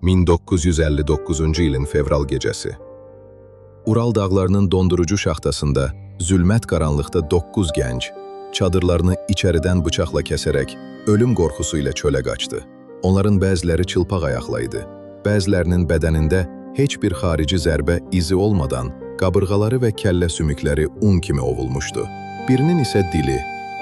1959-cu ilin fevral gecəsi. Ural dağlarının dondurucu şaxtasında, zülmət qaranlıqda 9 gənc, çadırlarını içəridən bıçaqla kəsərək, ölüm qorxusu ilə çölə qaçdı. Onların bəziləri çılpaq ayaqla idi. Bəzilərinin bədənində heç bir xarici zərbə izi olmadan, qabırğaları və kəllə sümükləri un kimi ovulmuşdu. Birinin isə dili,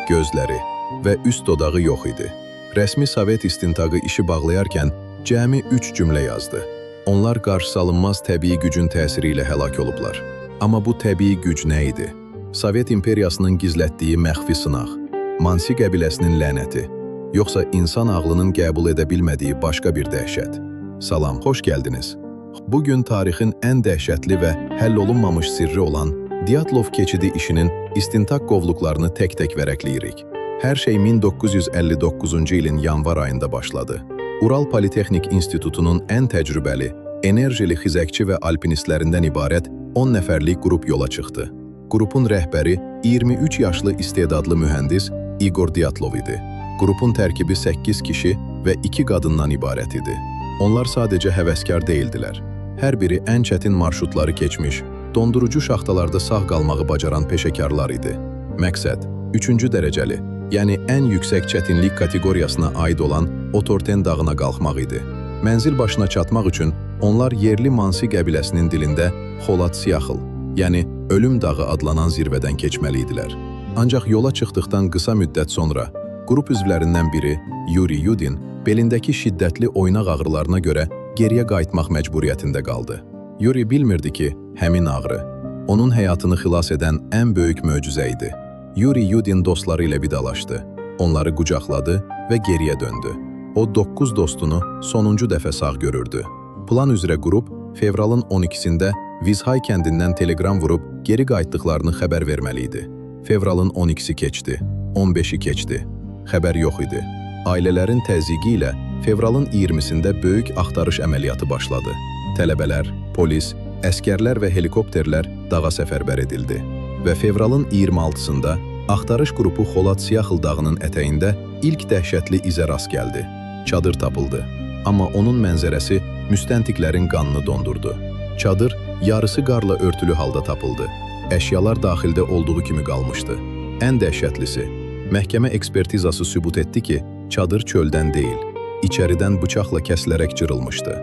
gözləri və üst dodağı yox idi. Rəsmi Sovet istintaqı işi bağlayarkən cəmi 3 cümlə yazdı. Onlar qarşısalınmaz təbii gücün təsiri ilə həlak olublar. Amma bu təbii güc nə idi? Sovet imperiyasının gizlətdiyi məxfi sınaq, Mansi qəbiləsinin lənəti, yoxsa insan ağlının qəbul edə bilmədiyi başqa bir dəhşət? Salam, xoş gəldiniz. Bugün tarixin ən dəhşətli və həll olunmamış sirri olan Dyatlov keçidi işinin istintaq qovluqlarını tək-tək vərəqləyirik. Hər şey 1959-cu ilin yanvar ayında başladı. Ural Politexnik İnstitutunun ən təcrübəli, enerjili xizəkçi və alpinistlərindən ibarət 10 nəfərlik qrup yola çıxdı. Qrupun rəhbəri 23 yaşlı istedadlı mühəndis Igor Dyatlov idi. Qrupun tərkibi 8 kişi və 2 qadından ibarət idi. Onlar sadəcə həvəskar deyildilər. Hər biri ən çətin marşrutları keçmiş, dondurucu şaxtalarda sağ qalmağı bacaran peşəkarlar idi. Məqsəd, 3-cü dərəcəli, yəni ən yüksək çətinlik kateqoriyasına aid olan Otorten dağına qalxmaq idi. Mənzil başına çatmaq üçün onlar yerli Mansi qəbiləsinin dilində Xolat-Siyaxıl, yəni Ölüm dağı adlanan zirvədən keçməli idilər. Ancaq yola çıxdıqdan qısa müddət sonra, qrup üzvlərindən biri, Yuri Yudin, belindəki şiddətli oynaq ağrılarına görə geriyə qayıtmaq məcburiyyətində qaldı. Yuri bilmirdi ki, həmin ağrı, onun həyatını xilas edən ən böyük möcüzə idi. Yuri Yudin dostları ilə vidalaşdı, onları qucaqladı və geriyə döndü. O 9 dostunu sonuncu dəfə sağ görürdü. Plan üzrə qrup, fevralın 12-sində Vizhay kəndindən telegram vurub geri qayıtdıqlarını xəbər verməli idi. Fevralın 12-si keçdi, 15-i keçdi. Xəbər yox idi. Ailələrin təzyiqi ilə fevralın 20-sində böyük axtarış əməliyyatı başladı. Tələbələr, polis, əskərlər və helikopterlər dağa səfərbər edildi. Və fevralın 26-sında axtarış qrupu Xolat-Siyaxıl dağının ətəyində ilk dəhşətli izə rast gəldi. Çadır tapıldı. Amma onun mənzərəsi müstəntiqlərin qanını dondurdu. Çadır yarısı qarla örtülü halda tapıldı. Əşyalar daxildə olduğu kimi qalmışdı. Ən dəhşətlisi, məhkəmə ekspertizası sübut etdi ki, çadır çöldən deyil, içəridən bıçaqla kəsilərək cırılmışdı.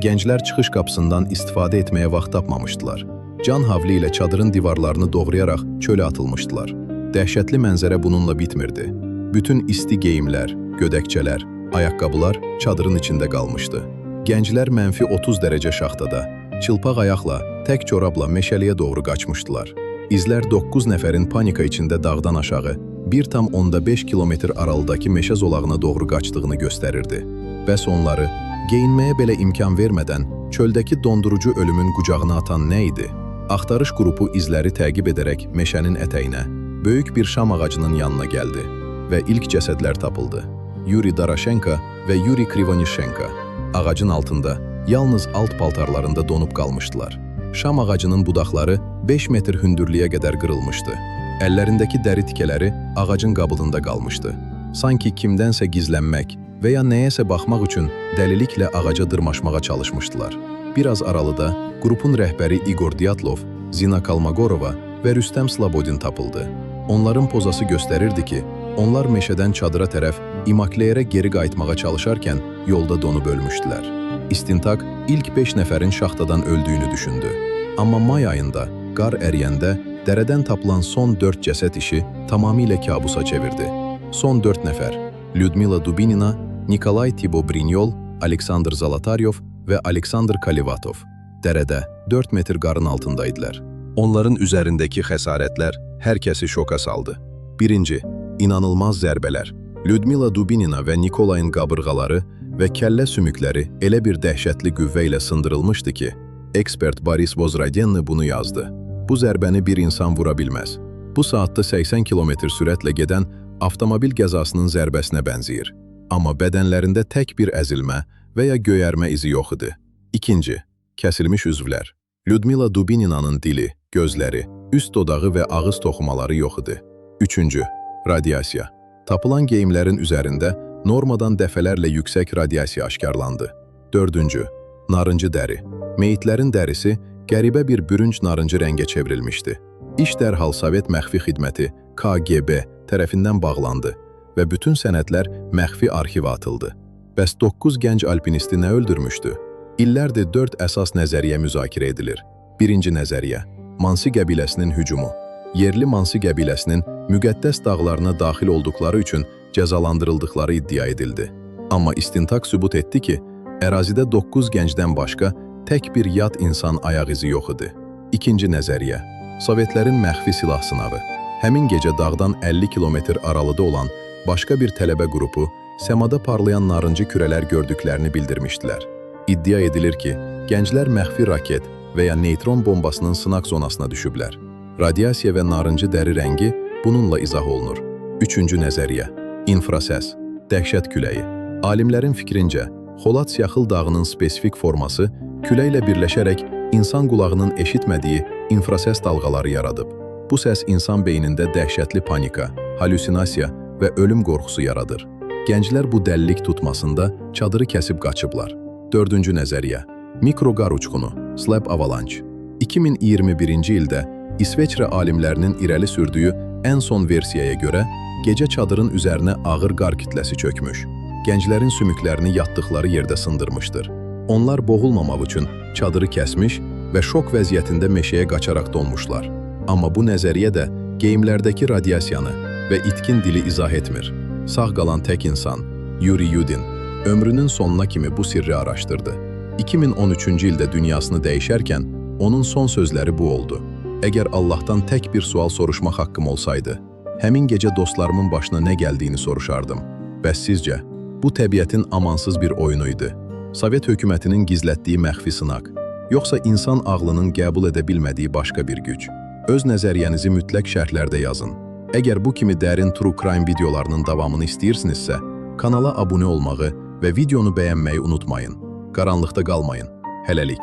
Gənclər çıxış qapısından istifadə etməyə vaxt tapmamışdılar. Can havli ilə çadırın divarlarını doğrayaraq çölə atılmışdılar. Dəhşətli mənzərə bununla bitmirdi. Bütün isti geyimlər, gödəkçələr, ayaqqabılar çadırın içində qalmışdı. Gənclər -30 dərəcə şaxtada, çılpaq ayaqla, tək çorabla meşəliyə doğru qaçmışdılar. İzlər 9 nəfərin panika içində dağdan aşağı, 1,5 kilometr aralıdakı meşə zolağına doğru qaçdığını göstərirdi. Bəs onları, geyinməyə belə imkan vermədən, çöldəki dondurucu ölümün qucağına atan nə idi? Axtarış qrupu izləri təqib edərək meşənin ətəyinə, böyük bir şam ağacının yanına gəldi və ilk cəsədlər tapıldı. Yuri Darashenko və Yuri Krivonishenko ağacın altında, yalnız alt paltarlarında donub qalmışdılar. Şam ağacının budaqları 5 metr hündürlüyə qədər qırılmışdı. Əllərindəki dəri tikələri ağacın qabılında qalmışdı. Sanki kimdənsə gizlənmək və ya nəyəsə baxmaq üçün dəliliklə ağaca dırmaşmağa çalışmışdılar. Biraz aralıda qrupun rəhbəri Igor Dyatlov, Zina Kalmagorova və Rüstəm Slobodin tapıldı. Onların pozası göstərirdi ki, onlar meşədən çadıra tərəf imakləyərə geri qayıtmağa çalışarkən yolda donub ölmüşdülər. İstintaq ilk 5 nəfərin şaxtadan öldüyünü düşündü. Amma may ayında, qar əriyəndə, dərədən tapılan son 4 cəsəd işi tamamilə kabusa çevirdi. Son 4 nəfər, Lyudmila Dubinina, Nikolay Tibo-Brinyol, Aleksandr Zolotaryov və Aleksandr Kalivatov dərədə 4 metr qarın altındaydılar. Onların üzərindəki xəsarətlər hər kəsi şoka saldı. Birinci, inanılmaz zərbələr. Lyudmila Dubinina və Nikolayın qabırğaları və kəllə sümükləri elə bir dəhşətli qüvvə ilə sındırılmışdı ki, ekspert Boris Vozradenni bunu yazdı. Bu zərbəni bir insan vura bilməz. Bu saatda 80 km sürətlə gedən avtomobil qəzasının zərbəsinə bənzəyir. Amma bədənlərində tək bir əzilmə və ya göyərmə izi yox idi. İkinci, kəsilmiş üzvlər. Lyudmila Dubininanın dili, gözləri, üst dodağı və ağız toxumaları yox idi. Üçüncü, radiasiya. Tapılan geyimlərin üzərində normadan dəfələrlə yüksək radiasiya aşkarlandı. Dördüncü, Narıncı dəri. Meyitlərin dərisi qəribə bir bürünc narıncı rəngə çevrilmişdi. İş dərhal Sovet Məxfi Xidməti, KGB tərəfindən bağlandı və bütün sənədlər məxfi arxivə atıldı. Bəs 9 gənc alpinisti nə öldürmüşdü? İllərdir 4 əsas nəzəriyyə müzakirə edilir. Birinci nəzəriyyə, Mansi qəbiləsinin hücumu. Yerli Mansi qəbiləsinin müqəddəs dağlarına daxil olduqları üçün cəzalandırıldıqları iddia edildi. Amma istintaq sübut etdi ki, ərazidə 9 gəncdən başqa tək bir yad insan ayaq izi yox idi. İkinci nəzəriyyə, Sovetlərin məxfi silah sınağı. Həmin gecə dağdan 50 kilometr aralıda olan başqa bir tələbə qrupu səmada parlayan narıncı kürələr gördüklərini bildirmişdilər. İddia edilir ki, gənclər məxfi raket və ya neytron bombasının sınaq zonasına düşüblər. Radiasiya və narıncı dəri rəngi bununla izah olunur. Üçüncü nəzəriyyə, infrasəs, dəhşət küləyi. Alimlərin fikrincə, Xolat-Syaxıl dağının spesifik forması küləklə birləşərək insan qulağının eşitmədiyi infrasəs dalğaları yaradıb. Bu səs insan beynində dəhşətli panika, halüsinasiya və ölüm qorxusu yaradır. Gənclər bu dəlilik tutmasında çadırı kəsib qaçıblar. Dördüncü nəzəriyyə, mikroqar uçqunu, slab avalanche. 2021-ci ildə İsveçrə alimlərinin irəli sürdüyü ən son versiyaya görə gecə çadırın üzərinə ağır qar kütləsi çökmüş. Gənclərin sümüklərini yatdıqları yerdə sındırmışdır. Onlar boğulmamaq üçün çadırı kəsmiş və şok vəziyyətində meşəyə qaçaraq donmuşlar. Amma bu nəzəriyyə də geyimlərdəki radiasiyanı və itkin dili izah etmir. Sağ qalan tək insan, Yuri Yudin, ömrünün sonuna kimi bu sirri araşdırdı. 2013-cü ildə dünyasını dəyişərkən onun son sözləri bu oldu. Əgər Allahdan tək bir sual soruşmaq haqqım olsaydı, həmin gecə dostlarımın başına nə gəldiyini soruşardım. Bəs sizcə, bu təbiətin amansız bir oyunu idi. Sovet hökumətinin gizlətdiyi məxfi sınaq, yoxsa insan ağlının qəbul edə bilmədiyi başqa bir güc? Öz nəzəriyyənizi mütləq şərhlərdə yazın. Əgər bu kimi dərin True Crime videolarının davamını istəyirsinizsə, kanala abunə olmağı və videonu bəyənməyi unutmayın. Qaranlıqda qalmayın. Hələlik.